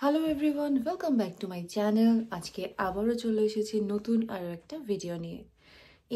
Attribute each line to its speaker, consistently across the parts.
Speaker 1: Hello everyone, welcome back to my channel. আজকে আবারও চলে এসেছি নতুন আরও একটা ভিডিও নিয়ে।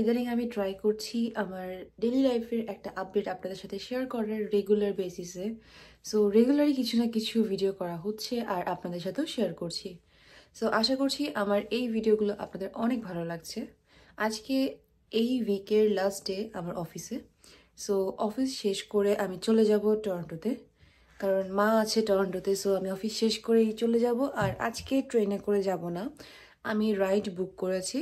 Speaker 1: ইদানিং আমি ট্রাই করছি আমার ডেইলি লাইফের একটা আপডেট আপনাদের সাথে শেয়ার করার রেগুলার বেসিসে। সো রেগুলারই কিছু না কিছু ভিডিও করা হচ্ছে আর আপনাদের সাথেও শেয়ার করছি। সো আশা করছি আমার এই ভিডিওগুলো আপনাদের অনেক ভালো লাগছে। আজকে এই উইকের লাস্ট ডে আমার অফিসে। সো অফিস শেষ করে আমি চলে যাব টরন্টোতে, কারণ মা আছে টরন্টোতে। সো আমি অফিস শেষ করেই চলে যাব। আর আজকে ট্রেনে করে যাব না, আমি রাইড বুক করেছি।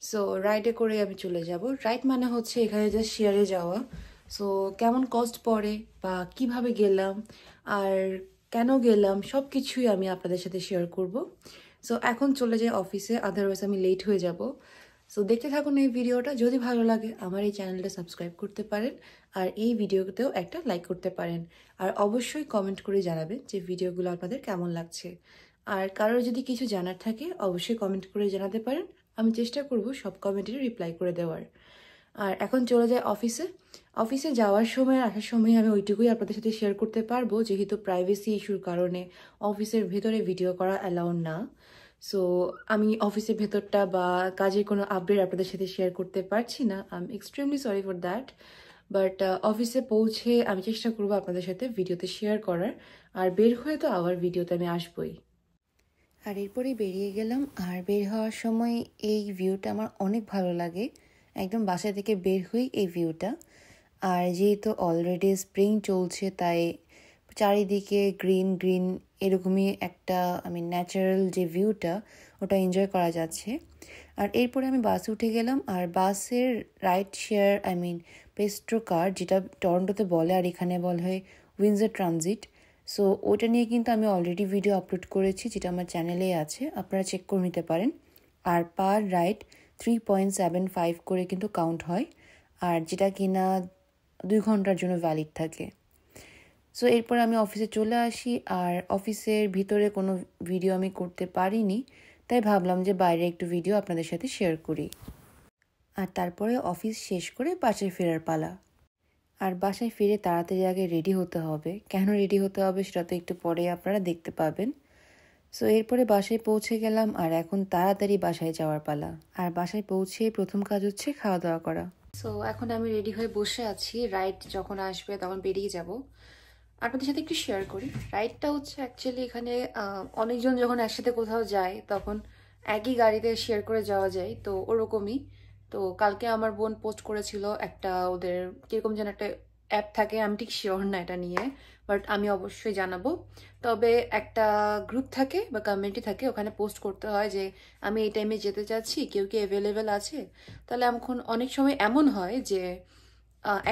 Speaker 1: সো রাইডে করে আমি চলে যাব। রাইড মানে হচ্ছে এখানে জাস্ট শেয়ারে যাওয়া। সো কেমন কস্ট পড়ে বা কিভাবে গেলাম আর কেন গেলাম সব কিছুই আমি আপনাদের সাথে শেয়ার করব। সো এখন চলে যাই অফিসে, আদারওয়াইজ আমি লেট হয়ে যাব। সো দেখতে থাকুন এই ভিডিওটা। যদি ভালো লাগে আমার এই চ্যানেলটা সাবস্ক্রাইব করতে পারেন আর এই ভিডিওতেও একটা লাইক করতে পারেন। আর অবশ্যই কমেন্ট করে জানাবেন যে ভিডিওগুলো আপনাদের কেমন লাগছে। আর কারোর যদি কিছু জানার থাকে অবশ্যই কমেন্ট করে জানাতে পারেন, আমি চেষ্টা করব সব কমেন্টের রিপ্লাই করে দেওয়ার। আর এখন চলে যায় অফিসে। অফিসে যাওয়ার সময় আসার সময় আমি ওইটুকুই আপনাদের সাথে শেয়ার করতে পারবো, যেহেতু প্রাইভেসি ইস্যুর কারণে অফিসের ভেতরে ভিডিও করা অ্যালাউড না। সো আমি অফিসের ভেতরটা বা কাজের কোনো আপডেট আপনাদের সাথে শেয়ার করতে পারছি না। I am extremely sorry for that. But অফিসে পৌঁছে আমি চেষ্টা করবো আপনাদের সাথে ভিডিওতে শেয়ার করার। আর বের হয়ে তো আবার ভিডিওতে আমি আসবই। আর এরপরেই বেরিয়ে গেলাম। আর বের হওয়ার সময় এই ভিউটা আমার অনেক ভালো লাগে, একদম বাসা থেকে বের হই এই ভিউটা। আর যেহেতু অলরেডি স্প্রিং চলছে তাই চারিদিকে গ্রিন গ্রিন এরকমই একটা ন্যাচারাল যে ভিউটা ওটা এনজয় করা যাচ্ছে। আর এরপরে আমি বাসে উঠে গেলাম। আর বাসের রাইড শেয়ার পেস্ট্রো কার, যেটা টরন্টোতে বলে আর এখানে বলা হয় উইন্ডসর ট্রানজিট। সো ওটা নিয়ে কিন্তু আমি অলরেডি ভিডিও আপলোড করেছি, যেটা আমার চ্যানেলে আছে, আপনারা চেক করে নিতে পারেন। আর পার রাইড 3.75 করে কিন্তু কাউন্ট হয়, আর যেটা কিনা 2 ঘন্টার জন্য ভ্যালিড থাকে। সো এরপর আমি অফিসে চলে আসি। আর অফিসের ভিতরে কোনো ভিডিও আমি করতে পারিনি, তাই ভাবলাম যে বাইরে একটু ভিডিও আপনাদের সাথে শেয়ার করি। আর তারপরে অফিস শেষ করে বাসায় ফেরার পালা। আর বাসায় ফিরে তাড়াতাড়ি আগে রেডি হতে হবে। কেন রেডি হতে হবে সেটা তো একটু পরে আপনারা দেখতে পাবেন। সো এরপরে বাসায় পৌঁছে গেলাম। আর এখন তাড়াতাড়ি বাসায় যাওয়ার পালা। আর বাসায় পৌঁছে প্রথম কাজ হচ্ছে খাওয়া দাওয়া করা। সো এখন আমি রেডি হয়ে বসে আছি, রাইড যখন আসবে তখন বেরিয়ে যাব। আপনাদের সাথে একটু শেয়ার করি। রাইডটা হচ্ছে অ্যাকচুয়ালি এখানে অনেকজন যখন একসাথে কোথাও যায় তখন একই গাড়িতে শেয়ার করে যাওয়া যায়, তো ওরকমই। তো কালকে আমার বোন পোস্ট করেছিল একটা, ওদের কিরকম যেন একটা অ্যাপ থাকে, আমি ঠিক শিওর না এটা নিয়ে, বাট আমি অবশ্যই জানাবো। তবে একটা গ্রুপ থাকে বা কমিউনিটি থাকে, ওখানে পোস্ট করতে হয় যে আমি এই টাইমে যেতে চাচ্ছি, কেউ কি অ্যাভেলেবেল আছে। তাহলে এখন অনেক সময় এমন হয় যে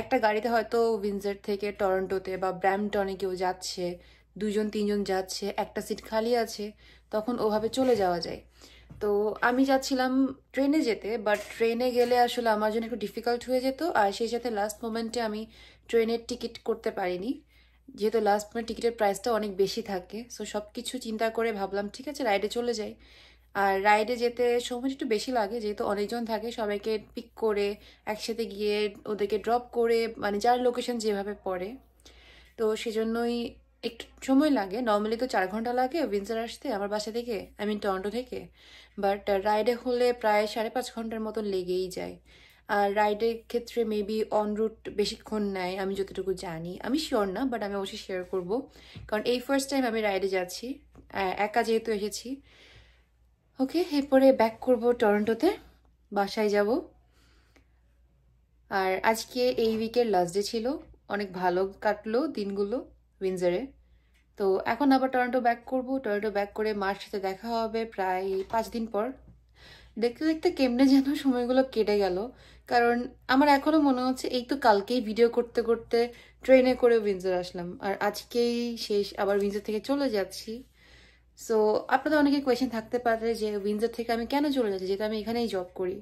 Speaker 1: একটা গাড়িতে হয়তো উইন্ডসর থেকে টরন্টোতে বা ব্র্যাম্পটনে কেউ যাচ্ছে, 2-3জন যাচ্ছে, একটা সিট খালি আছে, তখন ওভাবে চলে যাওয়া যায়। তো আমি যাচ্ছিলাম ট্রেনে যেতে, বাট ট্রেনে গেলে আসলে আমার জন্য একটু ডিফিকাল্ট হয়ে যেত। আর সেই সাথে লাস্ট মোমেন্টে আমি ট্রেনের টিকিট করতে পারিনি, যেহেতু লাস্ট মোমেন্ট টিকিটের প্রাইসটা অনেক বেশি থাকে। সো সব কিছু চিন্তা করে ভাবলাম ঠিক আছে রাইডে চলে যাই। আর রাইডে যেতে সময় একটু বেশি লাগে, যেহেতু অনেকজন থাকে, সবাইকে পিক করে একসাথে গিয়ে ওদেরকে ড্রপ করে, যার লোকেশন যেভাবে পড়ে, তো সেজন্যই একটু সময় লাগে। নর্মালি তো 4 ঘন্টা লাগে উইন্ডসর আসতে আমার বাসা থেকে, টরন্টো থেকে। বাট রাইডে হলে প্রায় 5.5 ঘন্টার মতো লেগেই যায়। আর রাইডের ক্ষেত্রে মেবি অন রুট বেশিক্ষণ নেয়, আমি যতটুকু জানি, আমি শিওর না, বাট আমি অবশ্যই শেয়ার করব। কারণ এই ফার্স্ট টাইম আমি রাইডে যাচ্ছি, একা যেহেতু এসেছি। ওকে, এরপরে ব্যাক করব টরন্টোতে, বাসায় যাব। আর আজকে এই উইকের লাস্ট ডে ছিল, অনেক ভালো কাটলো দিনগুলো উইন্ডসরে। তো এখন আবার টরন্টো ব্যাক করব। টরন্টো ব্যাক করে মার সাথে দেখা হবে প্রায় 5 দিন পর। দেখতে দেখতে কেমনে যেন সময়গুলো কেটে গেল, কারণ আমার এখনো মনে হচ্ছে এই তো কালকেই ভিডিও করতে করতে ট্রেনে করে উইন্ডসর আসলাম, আর আজকেই শেষ, আবার উইন্ডসর থেকে চলে যাচ্ছি। সো আপনাদের অনেকে কোয়েশ্চেন থাকতে পারে যে উইন্ডসর থেকে আমি কেন চলে যাচ্ছি, যেহেতু আমি এখানেই জব করি।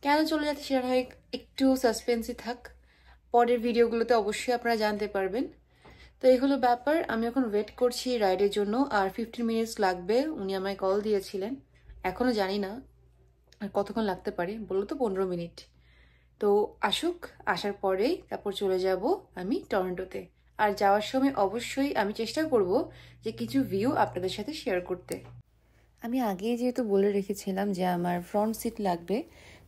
Speaker 1: কেন চলে যাচ্ছি সেটা হয় একটু সাসপেন্সই থাক, পরের ভিডিওগুলোতে অবশ্যই আপনারা জানতে পারবেন। তো এই হলো ব্যাপার। আমি এখন ওয়েট করছি রাইডের জন্য, আর 15 মিনিটস লাগবে, উনি আমায় কল দিয়েছিলেন। এখনও জানি না আর কতক্ষণ লাগতে পারে, বললো তো 15 মিনিট। তো আসুক, আসার পরেই তারপর চলে যাব আমি টরন্টোতে। আর যাওয়ার সময় অবশ্যই আমি চেষ্টা করব যে কিছু ভিউ আপনাদের সাথে শেয়ার করতে। আমি আগেই যেহেতু বলে রেখেছিলাম যে আমার ফ্রন্ট সিট লাগবে,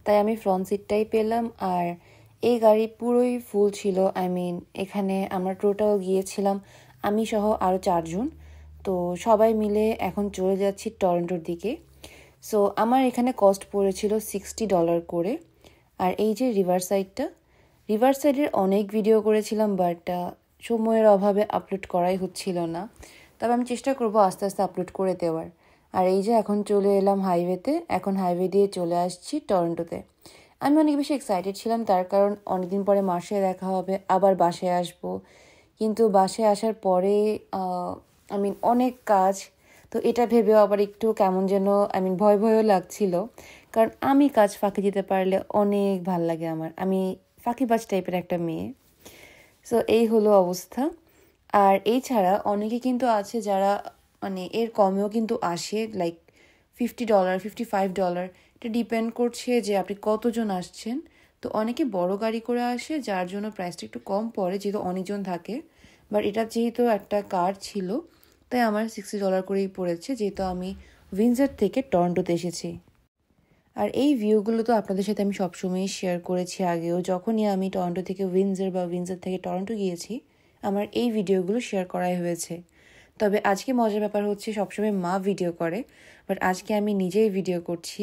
Speaker 1: তাই আমি ফ্রন্ট সিটটাই পেলাম। আর এই গাড়ি পুরোই ফুল ছিল। এখানে আমরা টোটাল গিয়েছিলাম আমি সহ আরও 4 জন। তো সবাই মিলে এখন চলে যাচ্ছি টরন্টোর দিকে। সো আমার এখানে কস্ট পড়েছিল $60 করে। আর এই যে রিভার সাইডের অনেক ভিডিও করেছিলাম, বাট সময়ের অভাবে আপলোড করাই হচ্ছিল না। তবে আমি চেষ্টা করব আস্তে আস্তে আপলোড করে দেওয়ার। আর এই যে এখন চলে এলাম হাইওয়েতে, এখন হাইওয়ে দিয়ে চলে আসছি টরন্টোতে। আমি অনেক বেশি এক্সাইটেড ছিলাম, তার কারণ অনেকদিন পরে মার সাথে দেখা হবে, আবার বাসায় আসবো। কিন্তু বাসায় আসার পরে অনেক কাজ, তো এটা ভেবেও আবার একটু কেমন যেন ভয় ভয়ও লাগছিল। কারণ আমি কাজ ফাঁকি দিতে পারলে অনেক ভাল লাগে আমার। আমি ফাঁকিবাজ টাইপের একটা মেয়ে। সো এই হলো অবস্থা। আর এই ছাড়া অনেকে কিন্তু আছে যারা এর কমেও কিন্তু আসে, লাইক $50, $55। এটা ডিপেন্ড করছে যে আপনি কতজন আসছেন। তো অনেকে বড় গাড়ি করে আসে, যার জন্য প্রাইসটা একটু কম পড়ে যেহেতু অনেকজন থাকে। বাট এটা যেহেতু একটা কার ছিল, তাই আমার $60 করেই পড়েছে, যেহেতু আমি উইন্ডসর থেকে টরন্টোতে এসেছি। আর এই ভিউগুলো তো আপনাদের সাথে আমি সবসময়ই শেয়ার করেছি আগেও, যখনই আমি টরন্টো থেকে উইন্ডসর বা উইন্ডসর থেকে টরন্টো গিয়েছি আমার এই ভিডিওগুলো শেয়ার করাই হয়েছে। তবে আজকে মজার ব্যাপার হচ্ছে সবসময় মা ভিডিও করে, বাট আজকে আমি নিজেই ভিডিও করছি।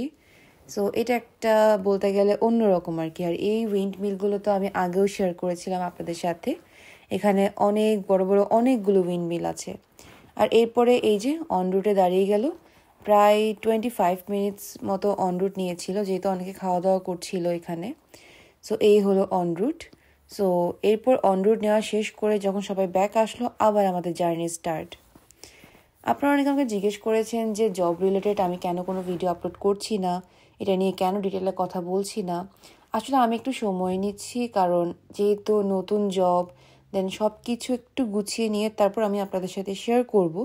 Speaker 1: সো এটা একটা বলতে গেলে অন্যরকম আর কি। আর এই উইন্ড মিলগুলো তো আমি আগেও শেয়ার করেছিলাম আপনাদের সাথে। এখানে অনেক বড় বড় অনেকগুলো উইন্ড মিল আছে। আর এরপরে এই যে অনরুটে দাঁড়িয়ে গেল, প্রায় 25 মিনিটস মতো অনরুট নিয়েছিল, যেহেতু অনেকে খাওয়া দাওয়া করছিল এখানে। সো এই হলো অনরুট। সো এরপর অনরুট নেওয়া শেষ করে যখন সবাই ব্যাক আসলো, আবার আমাদের জার্নি স্টার্ট। আপনারা অনেকে আমাকে জিজ্ঞেস করেছেন যে জব রিলেটেড আমি কেন কোনো ভিডিও আপলোড করছি না, এটা নিয়ে কেন ডিটেলে কথা বলছি না। আসলে আমি একটু সময় নিচ্ছি, কারণ যেহেতু নতুন জব, দেন সব কিছু একটু গুছিয়ে নিয়ে তারপর আমি আপনাদের সাথে শেয়ার করব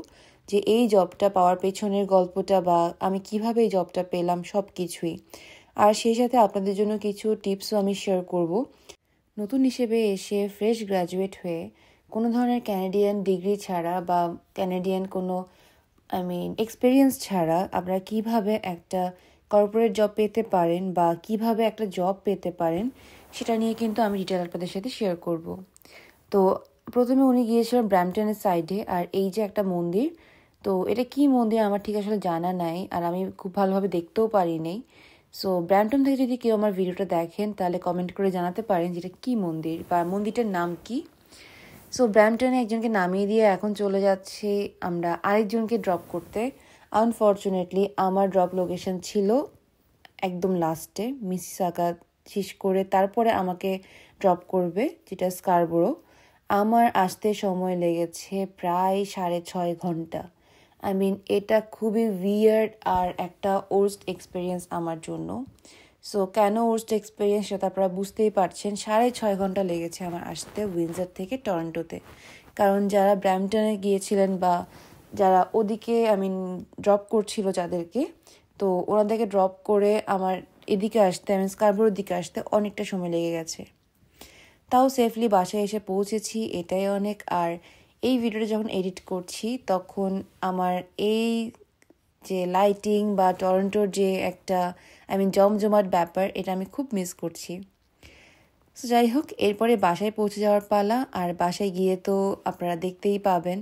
Speaker 1: যে এই জবটা পাওয়ার পেছনের গল্পটা বা আমি কিভাবে এই জবটা পেলাম সব কিছুই। আর সেই সাথে আপনাদের জন্য কিছু টিপসও আমি শেয়ার করব। নতুন হিসেবে এসে ফ্রেশ গ্র্যাজুয়েট হয়ে কোনো ধরনের ক্যানাডিয়ান ডিগ্রি ছাড়া বা ক্যানাডিয়ান কোনো এক্সপিরিয়েন্স ছাড়া আপনারা কিভাবে একটা কর্পোরেট জব পেতে পারেন বা কিভাবে একটা জব পেতে পারেন, সেটা নিয়ে কিন্তু আমি ডিটেল আপনাদের সাথে শেয়ার করব। তো প্রথমে উনি গিয়েছিলেন ব্র্যাম্পটনের সাইডে। আর এই যে একটা মন্দির, তো এটা কি মন্দির আমার ঠিক আসলে জানা নাই, আর আমি খুব ভালোভাবে দেখতেও পারিনি। সো ব্র্যাম্পটন থেকে যদি কেউ আমার ভিডিওটা দেখেন তাহলে কমেন্ট করে জানাতে পারেন যেটা কি মন্দির বা মন্দিরটার নাম কি। সো ব্র্যাম্পটনে একজনকে নামিয়ে দিয়ে এখন চলে যাচ্ছি আমরা আরেকজনকে ড্রপ করতে। আনফর্চুনেটলি আমার ড্রপ লোকেশন ছিল একদম লাস্টে, মিসিসাগা শেষ করে তারপরে আমাকে ড্রপ করবে, যেটা স্কারবোরো। আমার আসতে সময় লেগেছে প্রায় 6.5 ঘন্টা। এটা খুবই উইয়ার্ড আর একটা ওর্স্ট এক্সপিরিয়েন্স আমার জন্য। সো কেন ওর্স্ট এক্সপিরিয়েন্স সেটা আপনারা বুঝতেই পারছেন। 6.5 ঘন্টা লেগেছে আমার আসতে উইন্ডসর থেকে টরন্টোতে। কারণ যারা ব্র্যাম্পটনে গিয়েছিলেন বা যারা ওদিকে ড্রপ করছিল যাদেরকে, তো ওনাদেরকে ড্রপ করে আমার এদিকে আসতে স্কারবোরোর দিকে আসতে অনেকটা সময় লেগে গেছে। তাও সেফলি বাসায় এসে পৌঁছেছি, এটাই অনেক। আর এই ভিডিওটা যখন এডিট করছি তখন আমার এই যে লাইটিং বা টরন্টোর যে একটা জমজমাট ব্যাপার, এটা আমি খুব মিস করছি। সো যাই হোক, এরপরে বাসায় পৌঁছে যাওয়ার পালা। আর বাসায় গিয়ে তো আপনারা দেখতেই পাবেন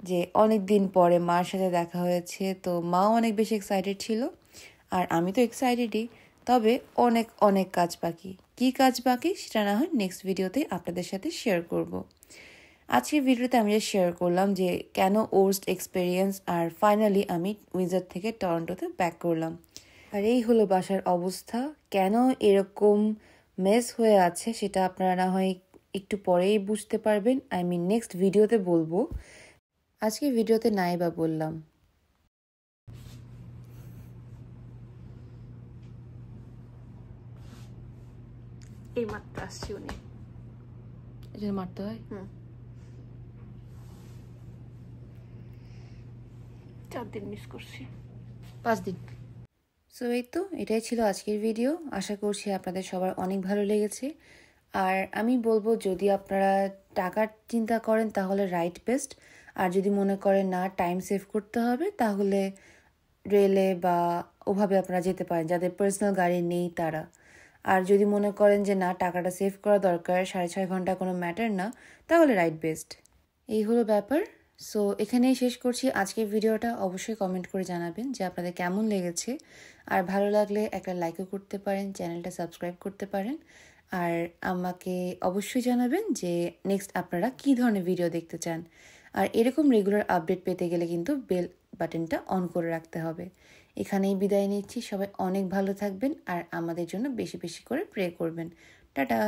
Speaker 1: যে অনেক দিন পরে মার সাথে দেখা হয়েছে। তো মাও অনেক বেশি এক্সাইটেড ছিল, আর আমি তো এক্সাইটেডই। তবে অনেক অনেক কাজ বাকি। কী কাজ বাকি সেটা না হয় নেক্সট ভিডিওতে আপনাদের সাথে শেয়ার করব। আজকের ভিডিওতে আমি শেয়ার করলাম যে কেন ওর্স্ট এক্সপিরিয়েন্স, আর ফাইনালি আমি উইন্ডসর থেকে টরন্টোতে ব্যাক করলাম। আর এই হলো বাসার অবস্থা। কেন এরকম মেস হয়ে আছে সেটা আপনারা না হয় একটু পরেই বুঝতে পারবেন। নেক্সট ভিডিওতে বলবো। আজকে ভিডিওতে নাই বা বললাম।
Speaker 2: এই মাত্র আসছি উনি।
Speaker 1: এটা মারতে হয়?
Speaker 2: 4 দিন মিস করছি।
Speaker 1: 5 দিন। সো এই তো এটাই ছিল আজকের ভিডিও। আশা করছি আপনাদের সবার অনেক ভালো লেগেছে। আর আমি বলবো যদি আপনারা টাকার চিন্তা করেন তাহলে রাইড বেস্ট, আর যদি মনে করেন না টাইম সেভ করতে হবে তাহলে রেলে বা ওভাবে আপনারা যেতে পারেন যাদের পার্সোনাল গাড়ি নেই তারা। আর যদি মনে করেন যে না টাকাটা সেভ করা দরকার, 6.5 ঘন্টা কোনো ম্যাটার না, তাহলে রাইড বেস্ট। এই হলো ব্যাপার। সো এখানেই শেষ করছি আজকের ভিডিওটা। অবশ্যই কমেন্ট করে জানাবেন যে আপনাদের কেমন লেগেছে, আর ভালো লাগলে একটা লাইকও করতে পারেন, চ্যানেলটা সাবস্ক্রাইব করতে পারেন, আর আমাকে অবশ্যই জানাবেন যে নেক্সট আপনারা কী ধরনের ভিডিও দেখতে চান। আর এরকম রেগুলার আপডেট পেতে গেলে কিন্তু বেল বাটনটা অন করে রাখতে হবে। এখানেই বিদায় নিচ্ছি, সবাই অনেক ভালো থাকবেন আর আমাদের জন্য বেশি বেশি করে প্রে করবেন। টাটা।